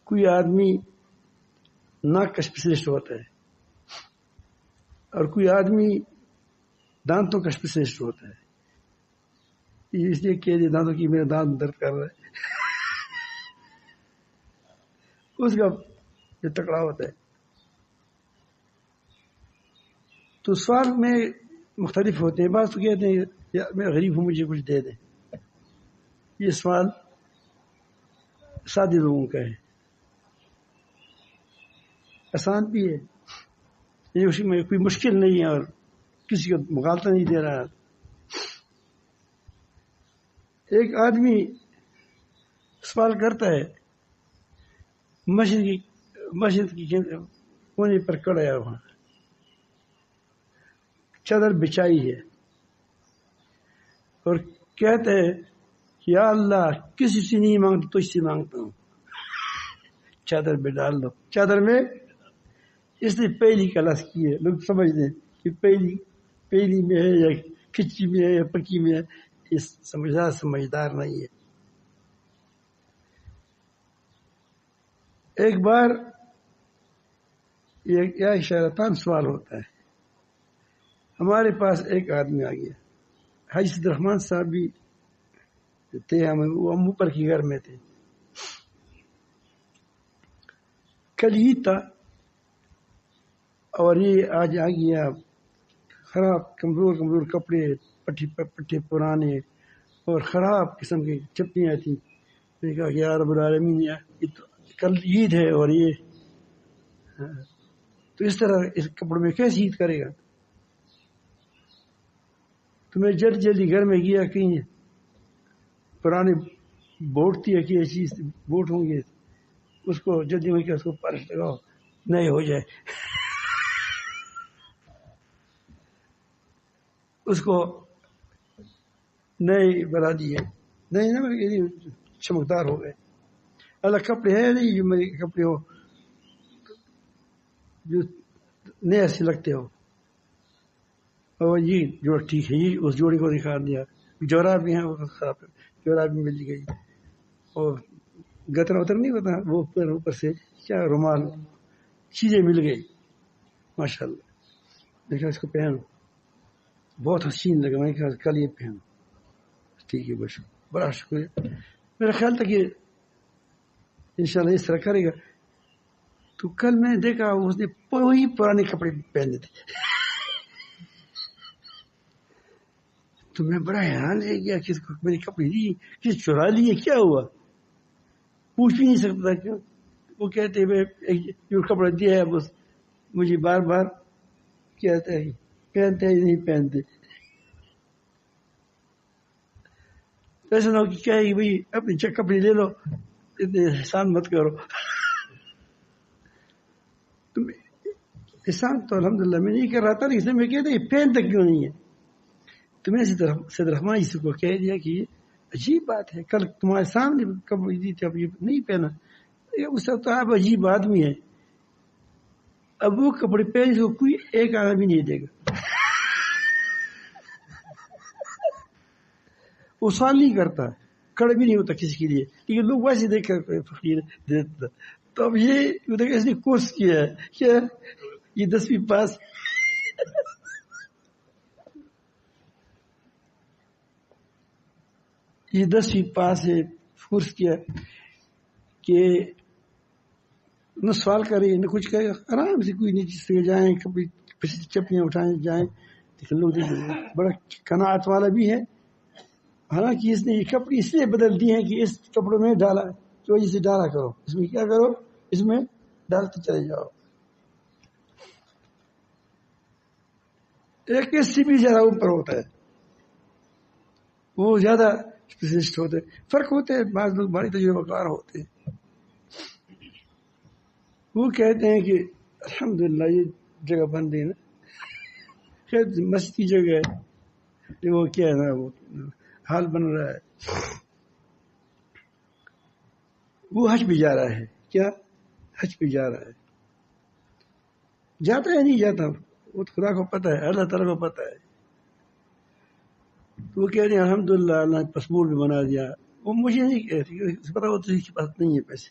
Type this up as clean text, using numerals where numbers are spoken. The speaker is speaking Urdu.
کوئی آدمی ناک کا اسپیشلسٹ ہوتا ہے اور کوئی آدمی دانتوں کا اسپیشلسٹ ہوتا ہے. یہ اس لیے کہ دانتوں کی میرا دانت درد کر رہا ہے اس کا یہ تکڑا ہوتا ہے. تو سوال میں مختلف ہوتے ہیں. بعض تو کہتے ہیں میں غریب ہوں مجھے کچھ دے دیں. یہ سوال سادے لوگوں کا ہے، آسان بھی ہے، یہ اس میں کوئی مشکل نہیں ہے اور کسی کو مغالطہ نہیں دے رہا. ایک آدمی سوال کرتا ہے مسجد کی کونے پر کھڑا ہے، وہاں چادر بچائی ہے اور کہتا ہے یا اللہ کسی سے نہیں مانگتا تجھ سے مانگتا ہوں، چادر میں ڈال دو. چادر میں اس نے پہلی کا لفظ کی ہے. لوگ سمجھتے ہیں کہ پہلی میں ہے یا کچی میں ہے یا پکی میں ہے. اس سمجھدار نہیں ہے. ایک بار یہ شیطان سوال ہوتا ہے. ہمارے پاس ایک آدمی آ گیا، حاجی سید الرحمان صاحب بھی تھے، وہ ہم اوپر کے گھر میں تھے. کل عید تھا اور یہ آج آ گیا خراب کمزور کپڑے، پٹھے پرانے اور خراب قسم کی چپلیاں تھیں. میں نے کہا کہ یا رب العالمین کل عید ہے اور یہ تو اس طرح اس کپڑوں میں کیسے عید کرے گا؟ تو میں جلدی گھر میں گیا، کہیں پرانے بوٹ تھی کہ یہ چیز بوٹ ہوں گے، اس کو جلدی میں کیا اس کو پالش لگاؤ نئے ہو جائے. اس کو نئے بنا دیے، نئے نا چمکدار ہو گئے. اللہ کپڑے ہیں نہیں جو میرے کپڑے ہو جو نئے سے لگتے ہو. اور یہ جوڑا ٹھیک ہے، یہ اس جوڑے کو دکھا دیا. جوراب بھی ہیں وہ خراب، جوراب بھی مل گئی اور گترا وتر نہیں ہوتا وہ اوپر سے کیا رومال چیزیں مل گئی ماشاء اللہ. دیکھا اس کو پہنو بہت حسین لگا. میں نے کہا کل یہ پہنو. ٹھیک ہے بس بڑا شکریہ. میرا خیال تھا کہ انشاءاللہ اس طرح کرے گا. تو کل میں نے دیکھا اس نے وہی پرانے کپڑے پہنے تھے. تو میں بڑا حیران رہ گیا کس کو میرے کپڑے دی، کس چرا لیے، کیا ہوا؟ پوچھ بھی نہیں سکتا تھا. کیوں؟ وہ کہتے جو کپڑا دیا ہے بس مجھے بار بار کہتا ہے پہنتے ہیں نہیں پہنتے. ایسا نہ ہو کہ کہے کہ بھائی اپنے کپڑے لے لو، اتنے احسان مت کرو. احسان تو الحمدللہ میں نہیں کر رہا تھا، لیکن میں کہتا یہ پہنتا کیوں نہیں ہے؟ تو میں سید الرحمان جی کو کہہ دیا کہ یہ عجیب بات ہے، کل تمہارے سامنے کپڑے دی تھی اب یہ نہیں پہنا. اس وقت تو آپ عجیب آدمی ہے، اب وہ کپڑے پہنے کو کوئی ایک آدمی نہیں دے گا. وہ سوال نہیں کرتا، کھڑا بھی نہیں ہوتا کسی کے لیے، لیکن لوگ ویسے دیکھ کر فقیر دیتا. تو اب یہ اس نے کورس کیا ہے کیا یہ 10ویں پاس یہ 10ویں پاس ہے، کورس کیا کہ نہ سوال کرے نہ کچھ کرے، آرام سے کوئی نیچے سے جائیں کبھی چپلیاں اٹھائیں جائیں. لیکن لوگ دیکھیں بڑا قناعت والا بھی ہے. حالانکہ اس نے یہ کپڑے اس لیے بدل دیے ہیں کہ اس کپڑوں میں ڈالا کی وجہ سے ڈالا کرو، اس میں کیا کرو، اس میں ڈالتے چلے جاؤ. ایک اس سے بھی زیادہ اوپر ہوتا ہے، وہ زیادہ اسپیشلسٹ ہوتے ہیں. فرق ہوتے ہیں، بعض لوگ بڑے تجربہ کار ہوتے ہیں. وہ کہتے ہیں کہ الحمدللہ یہ جگہ بن رہی ہے نا، خیر مسجد کی جگہ ہے، وہ کیا ہے نا وہ حال بن رہا ہے. وہ حج بھی جا رہا ہے، کیا حج بھی جا رہا ہے، جاتا ہے نہیں جاتا وہ تو خدا کو پتہ ہے، اللہ تعالیٰ کو پتہ ہے. تو وہ کہہ رہے ہیں الحمدللہ اللہ نے پسپورٹ بھی بنا دیا. وہ مجھے نہیں کہتی، پتا وہ تو اس کے پاس نہیں ہے پیسے.